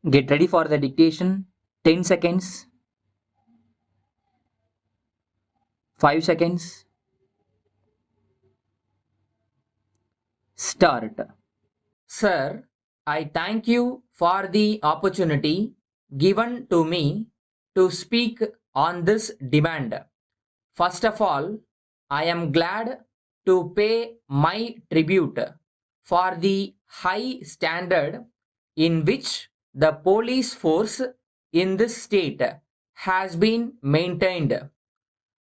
Get ready for the dictation. 10 seconds, 5 seconds, start. Sir, I thank you for the opportunity given to me to speak on this demand. First of all, I am glad to pay my tribute for the high standard in which the police force in this state has been maintained.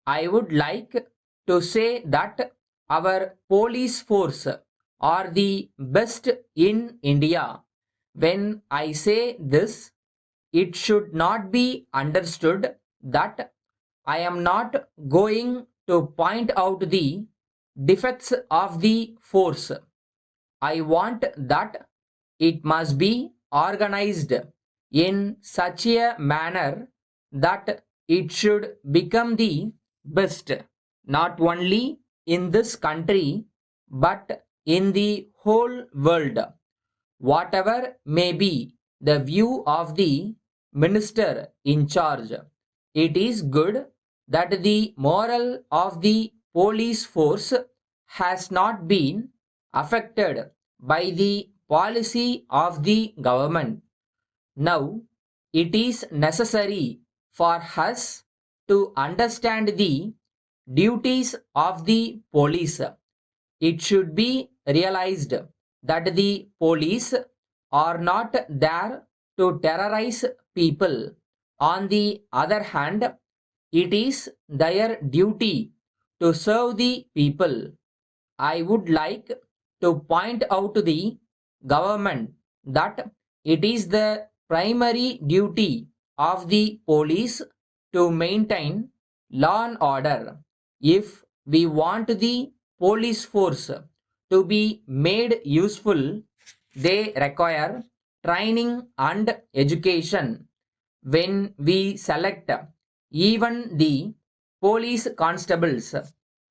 I would like to say that our police force are the best in India. When I say this, it should not be understood that I am not going to point out the defects of the force. I want that it must be organized in such a manner that it should become the best, not only in this country, but in the whole world. Whatever may be the view of the minister in charge, it is good that the moral of the police force has not been affected by the policy of the government. Now, it is necessary for us to understand the duties of the police. It should be realized that the police are not there to terrorize people. On the other hand, it is their duty to serve the people. I would like to point out to the government that it is the primary duty of the police to maintain law and order. If we want the police force to be made useful, they require training and education. When we select even the police constables,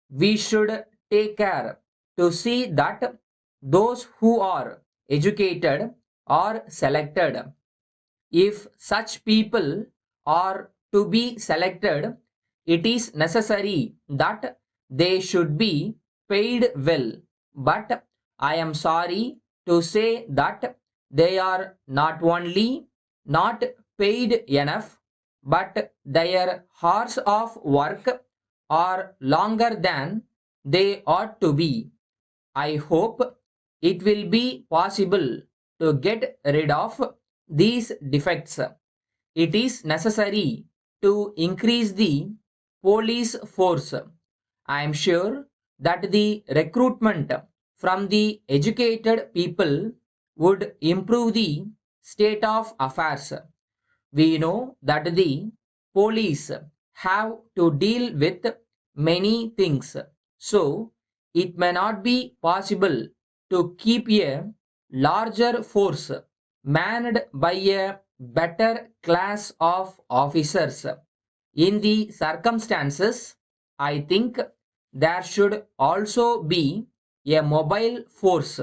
we should take care to see that those who are educated are selected. If such people are to be selected, it is necessary that they should be paid well. But I am sorry to say that they are not only not paid enough, but their hours of work are longer than they ought to be. I hope it will be possible to get rid of these defects. It is necessary to increase the police force. I am sure that the recruitment from the educated people would improve the state of affairs. We know that the police have to deal with many things, so it may not be possible to keep a larger force manned by a better class of officers. In the circumstances, I think there should also be a mobile force.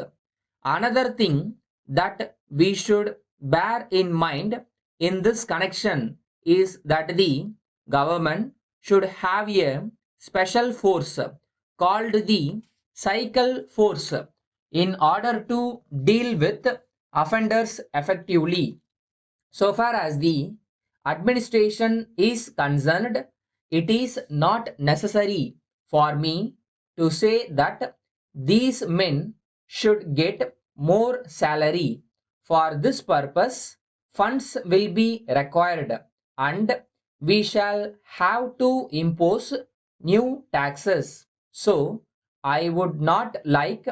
Another thing that we should bear in mind in this connection is that the government should have a special force called the cycle force in order to deal with offenders effectively. So far as the administration is concerned, it is not necessary for me to say that these men should get more salary. For this purpose, funds will be required and we shall have to impose new taxes. So, I would not like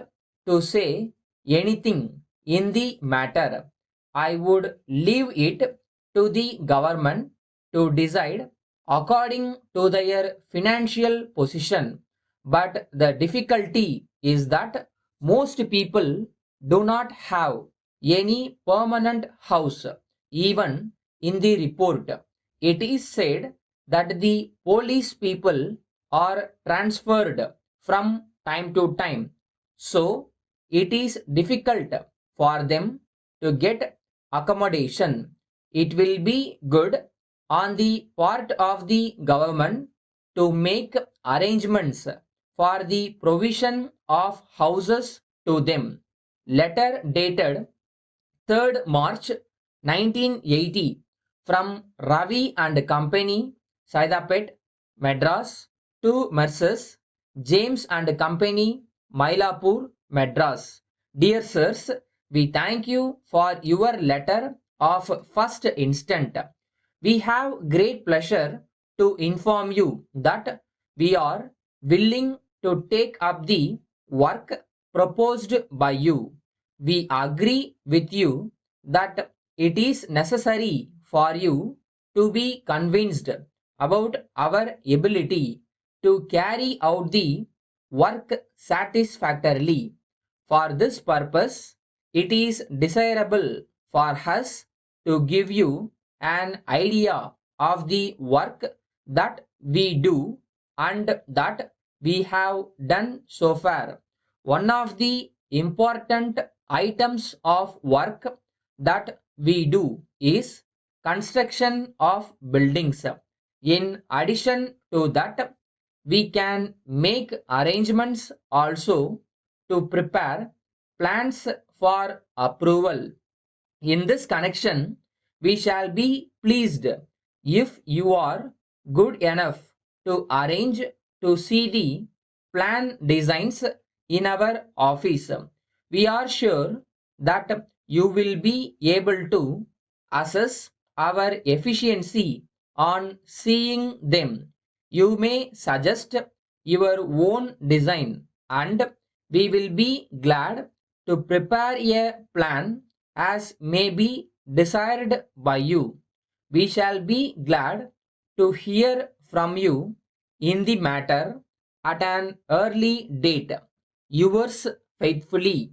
to say anything in the matter. I would leave it to the government to decide according to their financial position. But the difficulty is that most people do not have any permanent house. Even in the report, it is said that the police people are transferred from time to time. So it is difficult for them to get accommodation. it will be good on the part of the government to make arrangements for the provision of houses to them. Letter dated 3rd March 1980 from Ravi and Company, Saidapet, Madras to Mercers, James and Company, Mylapore, Madras. Dear sirs, we thank you for your letter of first instant. We have great pleasure to inform you that we are willing to take up the work proposed by you. We agree with you that it is necessary for you to be convinced about our ability to carry out the work satisfactorily. For this purpose, it is desirable for us to give you an idea of the work that we do and that we have done so far. One of the important items of work that we do is construction of buildings. In addition to that, we can make arrangements also to prepare plans for approval. In this connection, we shall be pleased if you are good enough to arrange to see the plan designs in our office. We are sure that you will be able to assess our efficiency on seeing them. You may suggest your own design, and we will be glad to prepare a plan as may be desired by you. We shall be glad to hear from you in the matter at an early date. Yours faithfully,